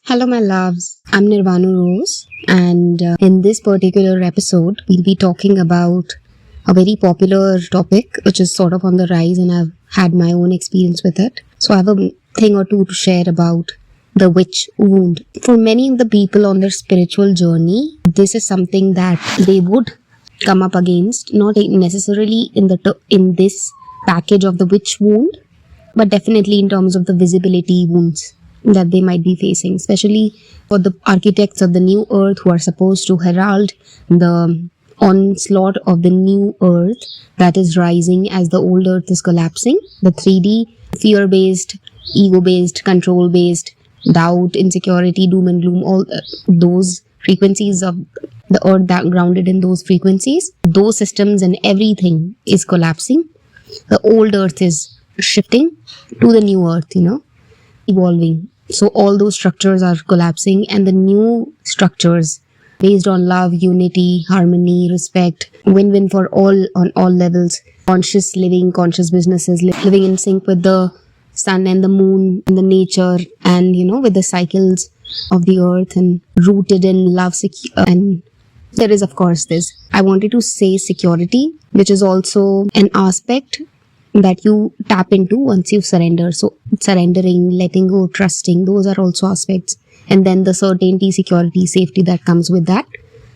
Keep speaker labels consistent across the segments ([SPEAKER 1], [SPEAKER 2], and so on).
[SPEAKER 1] Hello, my loves. I'm Nirvana Rose, and in this particular episode, we'll be talking about a very popular topic which is sort of on the rise, and I've had my own experience with it. So, I have a thing or two to share about the witch wound. For many of the people on their spiritual journey, this is something that they would come up against, not necessarily in this package of the witch wound, but definitely in terms of the visibility wounds that they might be facing, especially for the architects of the new earth who are supposed to herald the onslaught of the new earth that is rising as the old earth is collapsing. The 3D, fear-based, ego-based, control-based, doubt, insecurity, doom and gloom, all those frequencies of the earth that grounded in those frequencies, those systems and everything is collapsing. The old earth is shifting to the new earth, evolving. So all those structures are collapsing, and the new structures based on love, unity, harmony, respect, win-win for all on all levels, conscious living, conscious businesses, living in sync with the sun and the moon and the nature, and with the cycles of the earth, and rooted in love, and there is of course this, I wanted to say, security, which is also an aspect that you tap into once you surrender. So surrendering, letting go, trusting, those are also aspects. And then the certainty, security, safety that comes with that,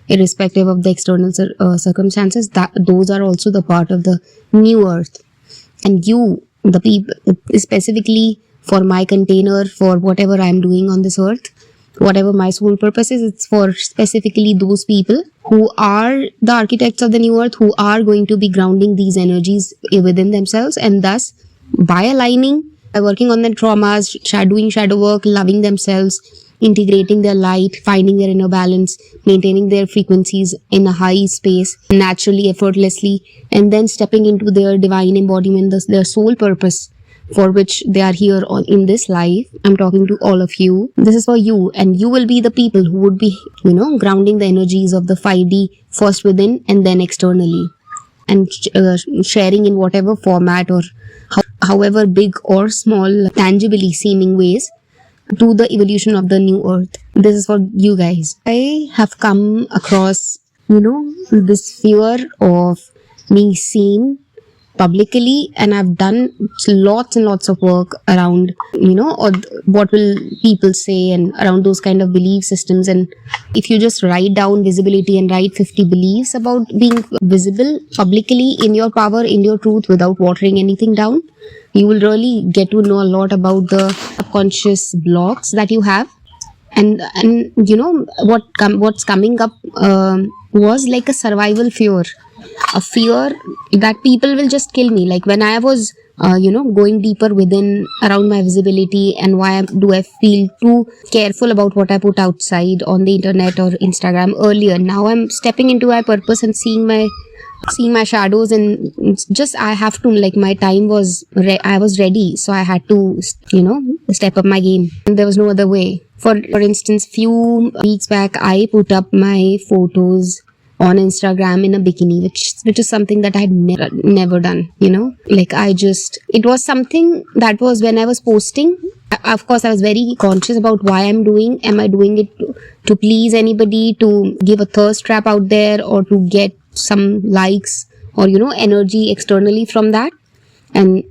[SPEAKER 1] irrespective of the external circumstances, that those are also the part of the new earth. And you, the people, specifically for my container, for whatever I'm doing on this earth, whatever my soul purpose is, it's for specifically those people who are the architects of the new earth, who are going to be grounding these energies within themselves, and thus by aligning, by working on their traumas, doing shadow work, loving themselves, integrating their light, finding their inner balance, maintaining their frequencies in a high space, naturally, effortlessly, and then stepping into their divine embodiment, their soul purpose for which they are here in this life. I'm talking to all of you. This is for you, and you will be the people who would be, grounding the energies of the 5D first within and then externally, and sharing in whatever format or however big or small, tangibly seeming ways to the evolution of the new earth. This is for you guys. I have come across, this fear of being seen publicly, and I've done lots and lots of work around, or what will people say, and around those kind of belief systems. And if you just write down visibility and write 50 beliefs about being visible publicly in your power, in your truth, without watering anything down, you will really get to know a lot about the subconscious blocks that you have. And what's coming up was like a survival fear, a fear that people will just kill me. Like when I was going deeper within around my visibility, and why do I feel too careful about what I put outside on the internet or Instagram earlier. Now I'm stepping into my purpose and seeing my shadows, and just I have to, like, my time was I was ready, so I had to step up my game, and there was no other way. For instance, few weeks back I put up my photos on Instagram in a bikini, which is something that I had never done, it was something that was, when I was posting, of course I was very conscious about why I'm doing. Am I doing it to please anybody, to give a thirst trap out there, or to get some likes or energy externally from that? And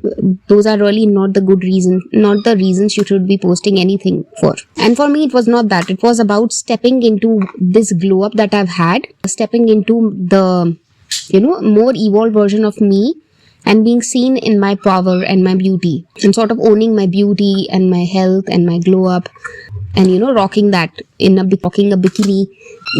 [SPEAKER 1] those are really not the good reasons, not the reasons you should be posting anything for. And for me, it was not that. It was about stepping into this glow up that I've had, stepping into the, more evolved version of me, and being seen in my power and my beauty, and sort of owning my beauty and my health and my glow up, and rocking that rocking a bikini.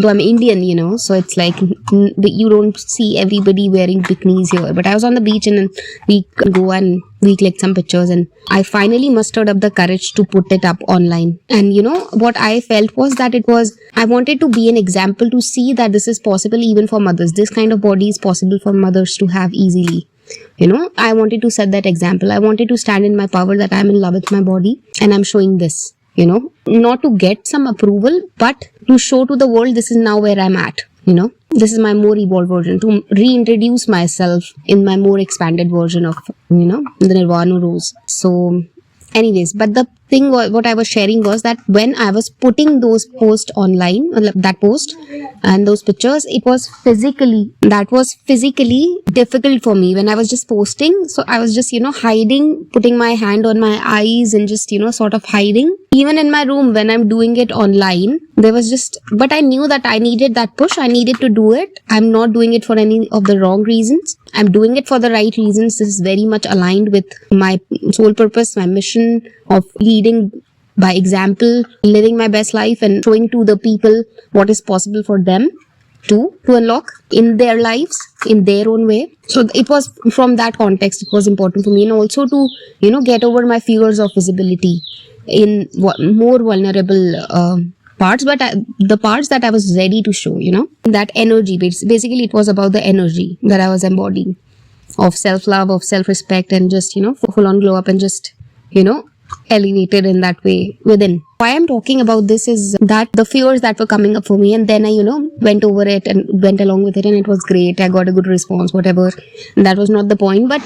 [SPEAKER 1] Though I'm Indian, so it's like you don't see everybody wearing bikinis here. But I was on the beach, and then we go and we clicked some pictures, and I finally mustered up the courage to put it up online. And what I felt was that I wanted to be an example, to see that this is possible even for mothers. This kind of body is possible for mothers to have easily. I wanted to set that example. I wanted to stand in my power, that I'm in love with my body, and I'm showing this. Not to get some approval, but to show to the world, this is now where I'm at. This is my more evolved version, to reintroduce myself in my more expanded version of, the Nirvana Rose. So anyways, but the thing what I was sharing was that when I was putting those posts online, that post and those pictures, it was physically difficult for me when I was just posting. So I was just, hiding, putting my hand on my eyes and just, sort of hiding. Even in my room when I'm doing it online, there was just, but I knew that I needed that push. I needed to do it. I'm not doing it for any of the wrong reasons. I'm doing it for the right reasons. This is very much aligned with my sole purpose, my mission of leading by example, living my best life and showing to the people what is possible for them to unlock in their lives in their own way. So it was from that context, it was important for me, and also to, get over my fears of visibility in more vulnerable parts, but the parts that I was ready to show, that energy. Basically, it was about the energy that I was embodying of self-love, of self-respect, and just, full on glow up and just, elevated in that way within. Why I'm talking about this is that the fears that were coming up for me, and then I, went over it and went along with it, and it was great. I got a good response, whatever. That was not the point, but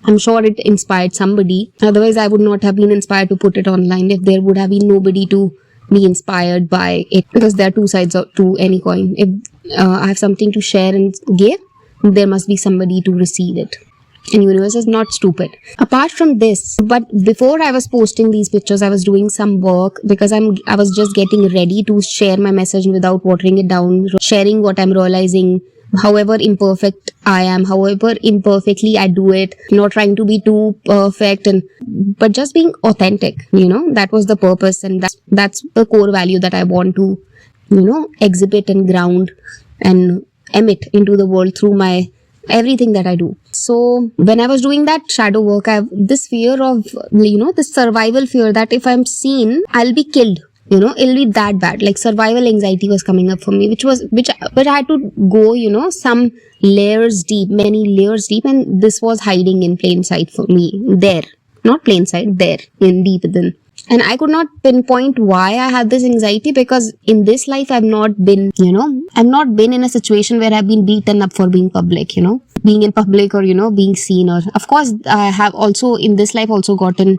[SPEAKER 1] I'm sure it inspired somebody. Otherwise, I would not have been inspired to put it online if there would have been nobody to be inspired by it, because there are two sides to any coin. If I have something to share and give, there must be somebody to receive it. And universe is not stupid. Apart from this, but before I was posting these pictures, I was doing some work because I was just getting ready to share my message without watering it down, sharing what I'm realizing, however imperfect I am, however imperfectly I do it, not trying to be too perfect, but just being authentic. That was the purpose, and that's the core value that I want to, exhibit and ground and emit into the world through my everything that I do. So when I was doing that shadow work, I have this fear of, this survival fear that if I'm seen, I'll be killed. It'll be that bad. Like survival anxiety was coming up for me, which I had to go, some layers deep, many layers deep, and this was hiding in plain sight for me. There, not plain sight, there, in deep within. And I could not pinpoint why I had this anxiety, because in this life I've not been in a situation where I've been beaten up for being public, being in public or, being seen. Or of course, I have also in this life also gotten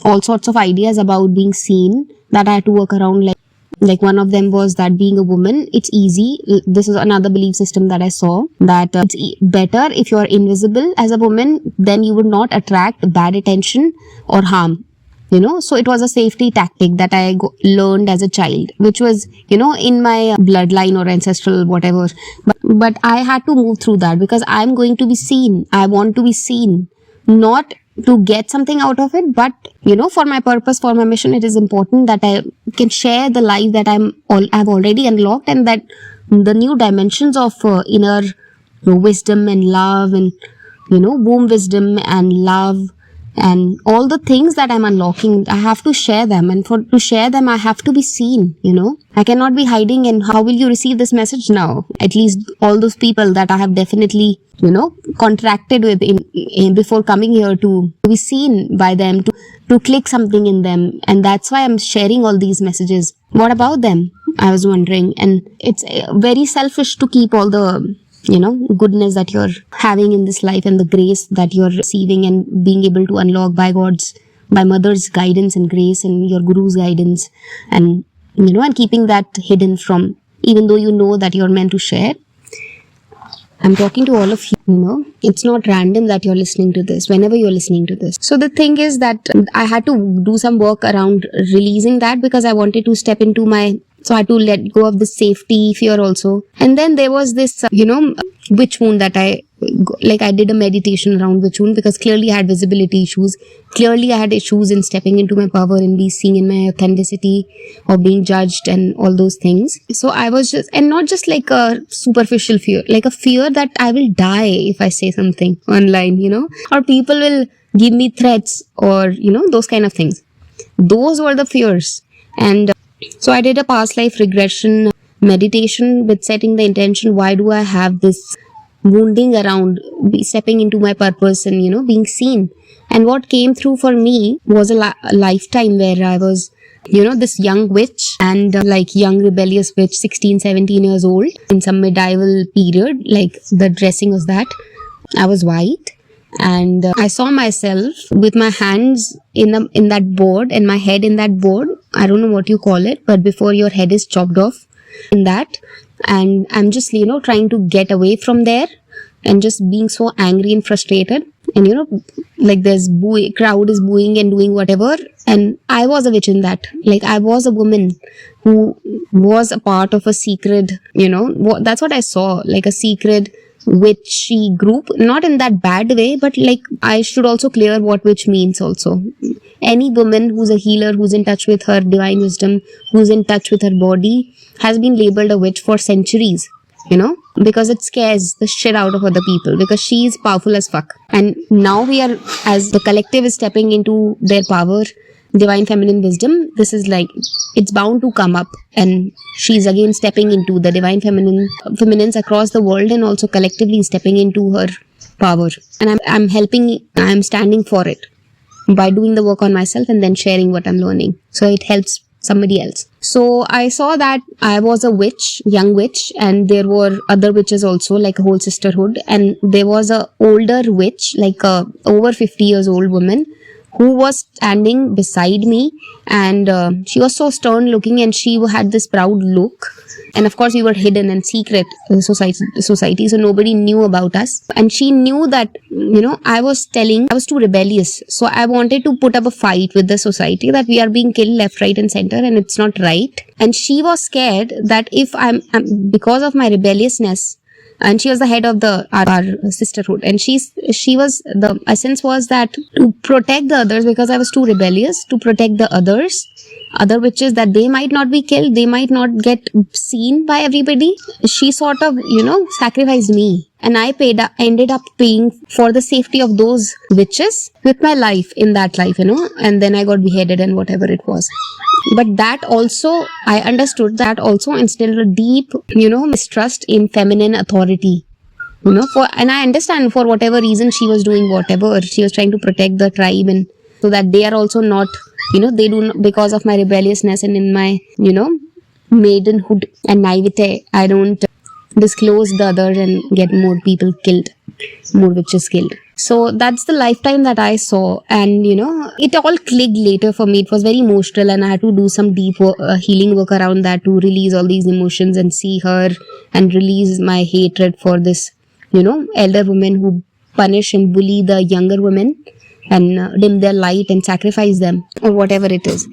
[SPEAKER 1] all sorts of ideas about being seen that I had to work around. Like one of them was that being a woman, it's easy. This is another belief system that I saw, that it's better if you're invisible as a woman, then you would not attract bad attention or harm. So it was a safety tactic that I learned as a child, which was, in my bloodline or ancestral whatever. But I had to move through that because I'm going to be seen. I want to be seen, not to get something out of it, but, for my purpose, for my mission, it is important that I can share the life that I've already unlocked, and that the new dimensions of inner wisdom and love and, womb wisdom and love, and all the things that I'm unlocking, I have to share them. And to share them, I have to be seen, I cannot be hiding. And how will you receive this message now? At least all those people that I have definitely, contracted with in before coming here, to be seen by them, to click something in them. And that's why I'm sharing all these messages. What about them? I was wondering. And it's very selfish to keep all the goodness that you're having in this life and the grace that you're receiving and being able to unlock by mother's guidance and grace and your guru's guidance, and and keeping that hidden from, even though that you're meant to share. I'm talking to all of you, it's not random that you're listening to this, whenever you're listening to this. So the thing is that I had to do some work around releasing that, because I wanted to step into so I had to let go of the safety fear also. And then there was this, witch wound that I did a meditation around witch wound, because clearly I had visibility issues. Clearly I had issues in stepping into my power and being seen in my authenticity, or being judged and all those things. So I was just, and not just like a superficial fear, like a fear that I will die if I say something online, or people will give me threats, or, those kind of things. Those were the fears. And so I did a past life regression meditation with setting the intention, why do I have this wounding around stepping into my purpose and, being seen? And what came through for me was a lifetime where I was, this young witch, and young rebellious witch, 16, 17 years old, in some medieval period, like the dressing was that. I was white, and I saw myself with my hands in that board and my head in that board. I don't know what you call it, but before your head is chopped off in that, and I'm just trying to get away from there and just being so angry and frustrated, and like there's crowd is booing and doing whatever, and I was a witch in that. Like I was a woman who was a part of a secret, that's what I saw, like a secret witchy group, not in that bad way, but like I should also clear what witch means also. Any woman who's a healer, who's in touch with her divine wisdom, who's in touch with her body, has been labeled a witch for centuries, because it scares the shit out of other people, because she is powerful as fuck. And now we are, as the collective is stepping into their power, divine feminine wisdom, this is like, it's bound to come up, and she's again stepping into the divine feminines across the world, and also collectively stepping into her power. And I'm standing for it by doing the work on myself and then sharing what I'm learning, so it helps somebody else. So I saw that I was a witch, young witch, and there were other witches also, like a whole sisterhood, and there was a older witch, like a over 50 years old woman, who was standing beside me, and she was so stern looking, and she had this proud look. And of course we were hidden and secret society, so nobody knew about us. And she knew that I was too rebellious, so I wanted to put up a fight with the society that we are being killed left, right and center, and it's not right. And she was scared that if I'm because of my rebelliousness, and she was the head of our sisterhood, and she was, the essence was that to protect the others, because I was too rebellious, to protect the other witches, that they might not be killed, they might not get seen by everybody. She sort of sacrificed me, and I ended up paying for the safety of those witches with my life in that life, and then I got beheaded and whatever it was. But that also, I understood, that also instilled a deep mistrust in feminine authority, and I understand for whatever reason she was doing whatever, she was trying to protect the tribe, and so that they are also not, they do not, because of my rebelliousness and in my maidenhood and naivete, I don't disclose the other and get more people killed, more witches killed. So that's the lifetime that I saw, and it all clicked later for me. It was very emotional, and I had to do some deep healing work around that to release all these emotions and see her and release my hatred for this elder women who punish and bully the younger women and dim their light and sacrifice them, or whatever it is.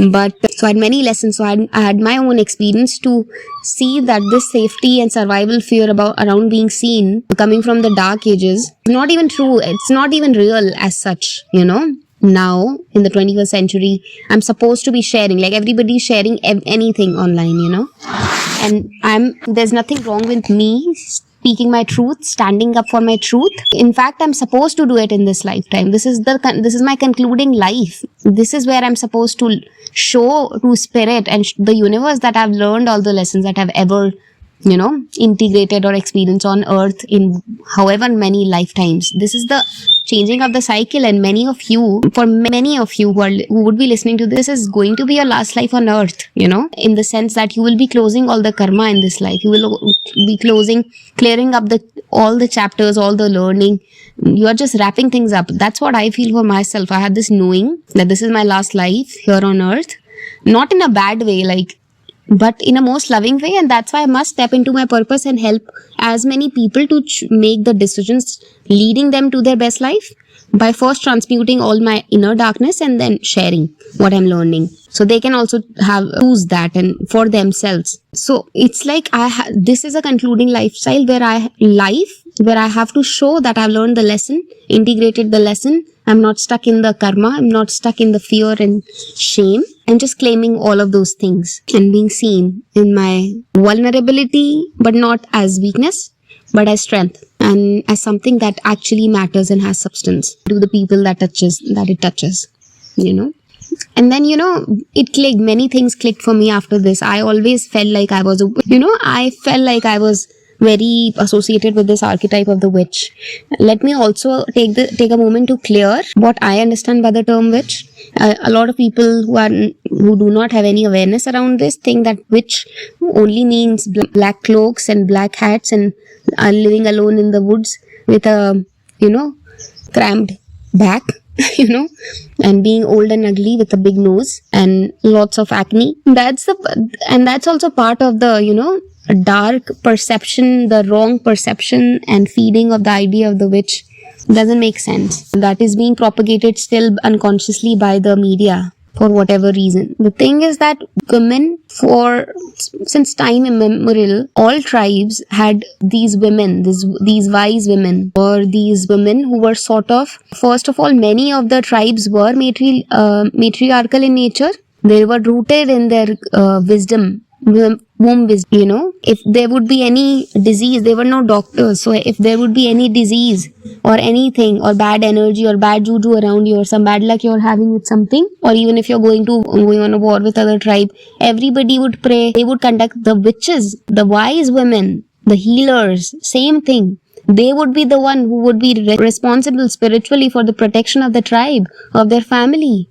[SPEAKER 1] But so I had many lessons. So I had my own experience to see that this safety and survival fear around being seen, coming from the dark ages, not even true. It's not even real as such. Now in the 21st century, I'm supposed to be sharing, like everybody's sharing anything online, and there's nothing wrong with me speaking my truth, standing up for my truth. In fact, I'm supposed to do it in this lifetime. This is my concluding life. This is where I'm supposed to show to spirit and the universe that I've learned all the lessons that I've ever integrated or experienced on earth in however many lifetimes. This is the changing of the cycle, and for many of you who would be listening to this, is going to be your last life on earth, in the sense that you will be closing all the karma in this life. You will be clearing up all the chapters, all the learning. You are just wrapping things up. That's what I feel for myself. I had this knowing that this is my last life here on earth, not in a bad way, but in a most loving way, and that's why I must step into my purpose and help as many people to make the decisions leading them to their best life, by first transmuting all my inner darkness and then sharing what I'm learning, so they can also choose that and for themselves. So it's like this is a concluding lifestyle where I have to show that I've learned the lesson, integrated the lesson. I'm not stuck in the karma. I'm not stuck in the fear and shame, and just claiming all of those things and being seen in my vulnerability, but not as weakness, but as strength, and as something that actually matters and has substance to the people that it touches, And then, it clicked. Many things clicked for me after this. I always felt like I was very associated with this archetype of the witch. Let me also take a moment to clear what I understand by the term witch. A lot of people who do not have any awareness around this think that witch only means black cloaks and black hats and are living alone in the woods with a cramped back, and being old and ugly with a big nose and lots of acne. That's also part of the, dark perception, the wrong perception and feeding of the idea of the witch. Doesn't make sense. That is being propagated still unconsciously by the media for whatever reason. The thing is that women, since time immemorial, all tribes had these women, these wise women, or these women who were sort of, first of all, many of the tribes were matriarchal in nature. They were rooted in their wisdom, womb wisdom. If there would be any disease, they were no doctors, so if there would be any disease or anything, or bad energy or bad juju around you, or some bad luck you're having with something, or even if you're going on a war with other tribe, everybody would pray. They would conduct, the witches, the wise women, the healers, same thing. They would be the one who would be responsible spiritually for the protection of the tribe, of their family,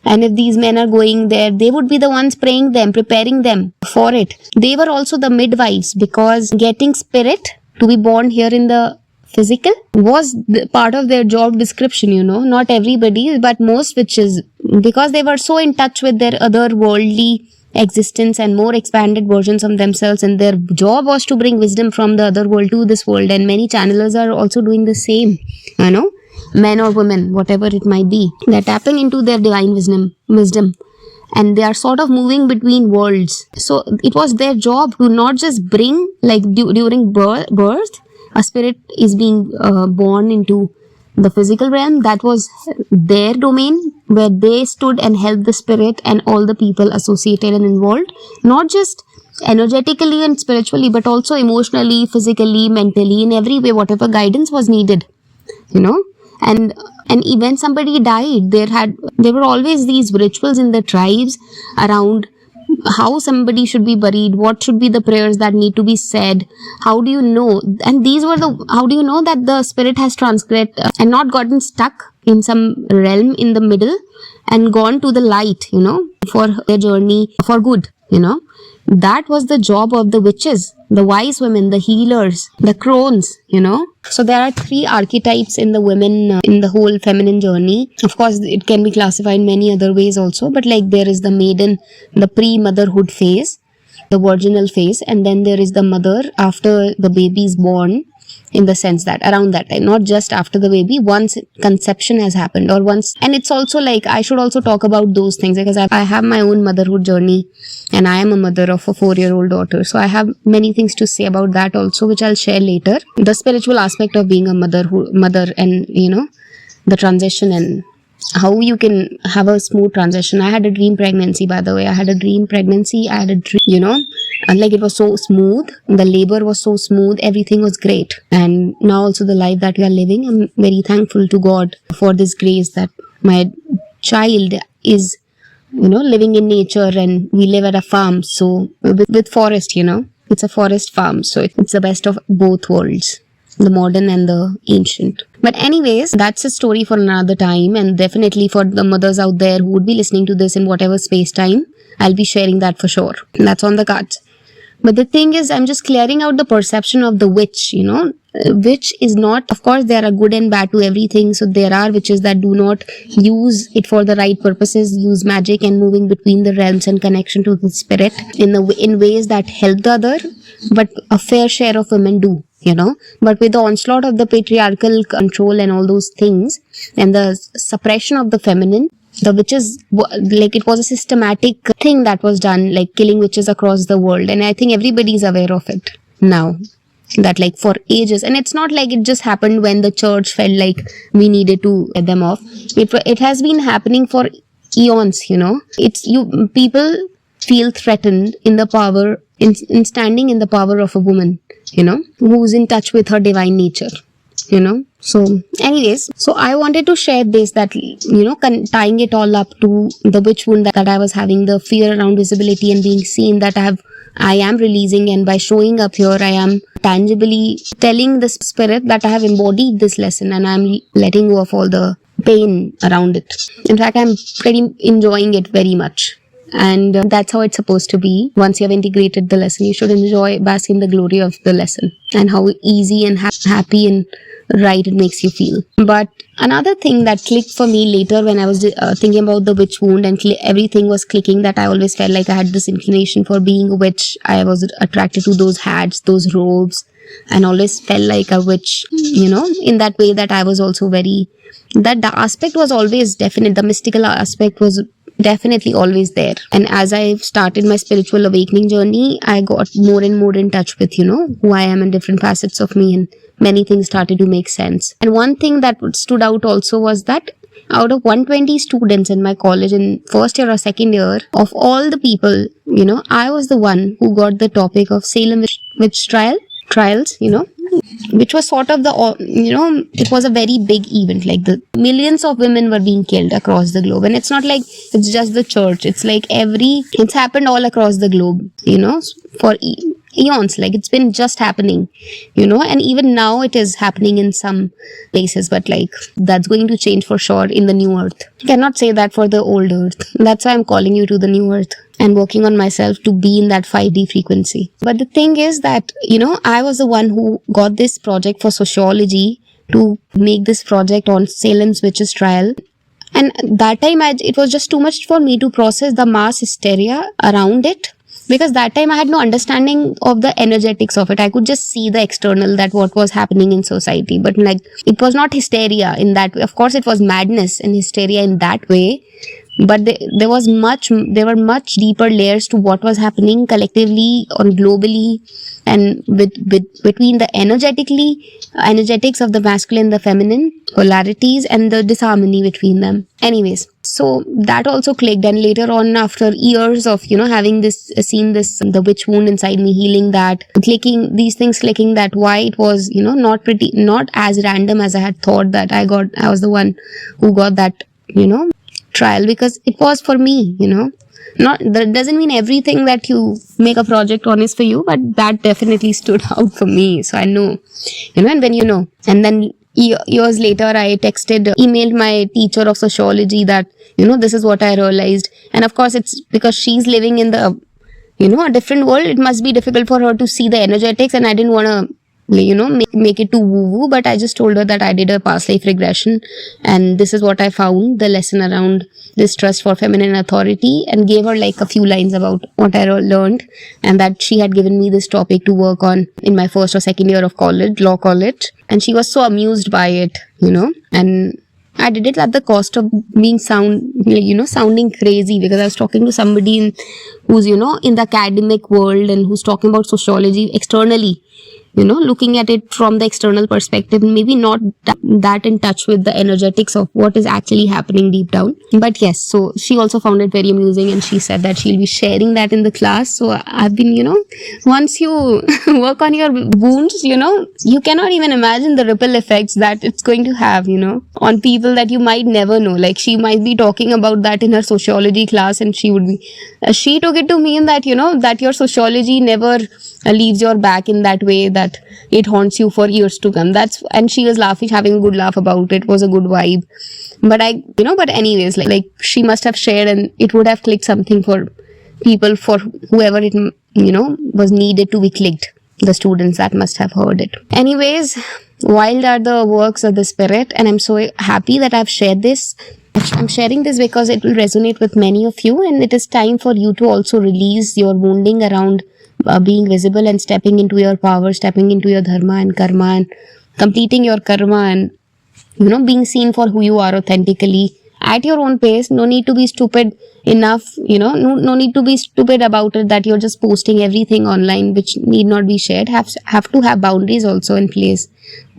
[SPEAKER 1] And if these men are going there, they would be the ones praying them, preparing them for it. They were also the midwives, because getting spirit to be born here in the physical was part of their job description, Not everybody, but most witches, because they were so in touch with their other worldly existence and more expanded versions of themselves, and their job was to bring wisdom from the other world to this world. And many channelers are also doing the same, men or women, whatever it might be. They're tapping into their divine wisdom, and they are sort of moving between worlds. So it was their job to not just bring, like during birth, a spirit is being born into the physical realm. That was their domain, where they stood and helped the spirit and all the people associated and involved, not just energetically and spiritually, but also emotionally, physically, mentally, in every way, whatever guidance was needed, And when somebody died, there were always these rituals in the tribes around how somebody should be buried, what should be the prayers that need to be said. How do you know? And how do you know that the spirit has transgressed and not gotten stuck in some realm in the middle and gone to the light, for their journey for good, That was the job of the witches, the wise women, the healers, the crones, So there are 3 archetypes in the women, in the whole feminine journey. Of course, it can be classified many other ways also, but like there is the maiden, the pre-motherhood phase, the virginal phase, and then there is the mother after the baby is born, in the sense that around that time, not just after the baby, once conception has happened, or once. And it's also like, I should also talk about those things, because I have my own motherhood journey, and I am a mother of a 4-year-old daughter, so I have many things to say about that also, which I'll share later. The spiritual aspect of being a mother, and the transition, and how you can have a smooth transition. I had a dream pregnancy, by the way. I had a dream, and like it was so smooth. The labor was so smooth. Everything was great. And now also the life that we are living, I'm very thankful to God for this grace that my child is, living in nature, and we live at a farm. So with forest, it's a forest farm. So it's the best of both worlds, the modern and the ancient. But anyways, that's a story for another time, and definitely for the mothers out there who would be listening to this in whatever space time, I'll be sharing that for sure. That's on the cards. But the thing is, I'm just clearing out the perception of the witch, Witch is not, of course, there are good and bad to everything. So there are witches that do not use it for the right purposes, use magic and moving between the realms and connection to the spirit in ways that help the other. But a fair share of women do. But with the onslaught of the patriarchal control and all those things, and the suppression of the feminine, the witches, like it was a systematic thing that was done, like killing witches across the world. And I think everybody is aware of it now, that like for ages. And it's not like it just happened when the church felt like we needed to get them off. It has been happening for eons, people feel threatened in the power, in standing in the power of a woman, who's in touch with her divine nature, So anyways, so I wanted to share this, that, tying it all up to the witch wound that I was having, the fear around visibility and being seen that I am releasing, and by showing up here, I am tangibly telling the spirit that I have embodied this lesson, and I'm letting go of all the pain around it. In fact, I'm pretty enjoying it very much. And that's how it's supposed to be. Once you have integrated the lesson, you should bask in the glory of the lesson, and how easy and happy and right it makes you feel. But another thing that clicked for me later when I was thinking about the witch wound and everything was clicking, that I always felt like I had this inclination for being a witch. I was attracted to those hats, those robes, and always felt like a witch, in that way, that I was also very, that the aspect was always definite. The mystical aspect was definitely always there. And as I started my spiritual awakening journey, I got more and more in touch with, who I am and different facets of me, and many things started to make sense. And one thing that stood out also was that out of 120 students in my college in first year or second year, of all the people, I was the one who got the topic of Salem witch trials, which was sort of it was a very big event. Like, the millions of women were being killed across the globe. And it's not like it's just the church. It's like it's happened all across the globe, for eons. Like, it's been just happening, and even now it is happening in some places. But like, that's going to change for sure in the new earth. I cannot say that for the old earth. That's why I'm calling you to the new earth and working on myself to be in that 5D frequency. But the thing is that, I was the one who got this project for sociology to make this project on Salem's witches trial. And that time it was just too much for me to process the mass hysteria around it. Because that time I had no understanding of the energetics of it. I could just see the external, that what was happening in society. But like, it was not hysteria in that way. Of course, it was madness and hysteria in that way. But there were much deeper layers to what was happening collectively or globally, and between the energetics of the masculine and the feminine polarities and the disharmony between them. Anyways, so that also clicked. And later on, after years of having seen the witch wound inside me, healing that, these things clicking, that why it was not as random as I had thought, that I was the one who got that trial, because it was for me. That doesn't mean everything that you make a project on is for you, but that definitely stood out for me. So I know, and when and then years later, I emailed my teacher of sociology that, this is what I realized. And of course, it's because she's living in the, a different world. It must be difficult for her to see the energetics, and I didn't want to make it too woo-woo, but I just told her that I did a past life regression, and this is what I found, the lesson around distrust for feminine authority, and gave her like a few lines about what I learned, and that she had given me this topic to work on in my first or second year of law college, and she was so amused by it, and I did it at the cost of being sounding crazy, because I was talking to somebody who's, in the academic world, and who's talking about sociology externally, looking at it from the external perspective, and maybe not that in touch with the energetics of what is actually happening deep down. But yes, so she also found it very amusing, and she said that she'll be sharing that in the class. So I've been, once you work on your wounds, you cannot even imagine the ripple effects that it's going to have, on people that you might never know. Like, she might be talking about that in her sociology class, and she took it to mean that, that your sociology never leaves your back in that way, that it haunts you for years to come. And she was laughing, having a good laugh about it. It was a good vibe. But but anyways, like she must have shared, and it would have clicked something for people, for whoever it, was needed to be clicked. The students that must have heard it. Anyways, wild are the works of the spirit, and I'm so happy that I've shared this. I'm sharing this because it will resonate with many of you, and it is time for you to also release your wounding around being visible and stepping into your power, stepping into your dharma and karma, and completing your karma, and being seen for who you are authentically at your own pace. No need to be stupid enough, no need to be stupid about it, that you're just posting everything online which need not be shared. Have to have boundaries also in place.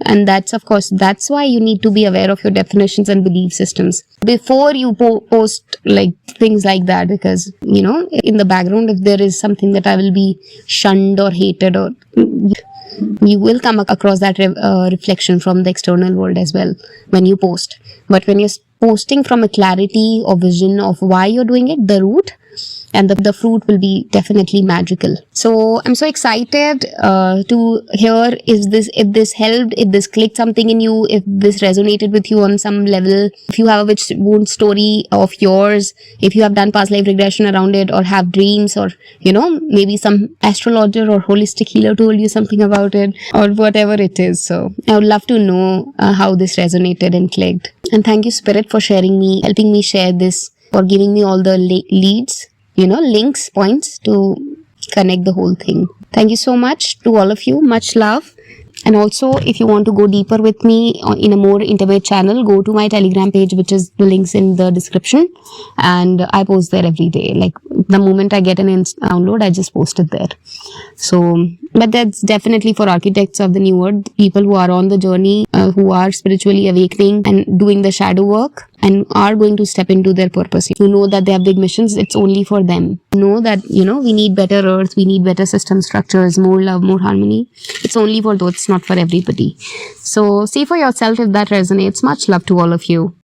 [SPEAKER 1] And that's why you need to be aware of your definitions and belief systems before you post like things like that, because in the background, if there is something that I will be shunned or hated, or you will come across that reflection from the external world as well when you post. But when you're posting from a clarity or vision of why you're doing it, the root, and the fruit will be definitely magical. So I'm so excited to hear if this helped, if this clicked something in you, if this resonated with you on some level, if you have a witch wound story of yours, if you have done past life regression around it, or have dreams, or maybe some astrologer or holistic healer told you something about it, or whatever it is. So I would love to know how this resonated and clicked. And thank you, Spirit, for helping me share this, for giving me all the leads, links, points to connect the whole thing. Thank you so much to all of you. Much love. And also, if you want to go deeper with me in a more intimate channel, go to my Telegram page, which is the links in the description. And I post there every day. Like the moment I get an download, I just post it there. So, but that's definitely for architects of the new earth, people who are on the journey, who are spiritually awakening and doing the shadow work, and are going to step into their purpose. You know that they have big missions. It's only for them. Know that, we need better earth. We need better system structures, more love, more harmony. It's only for those, it's not for everybody. So see for yourself if that resonates. Much love to all of you.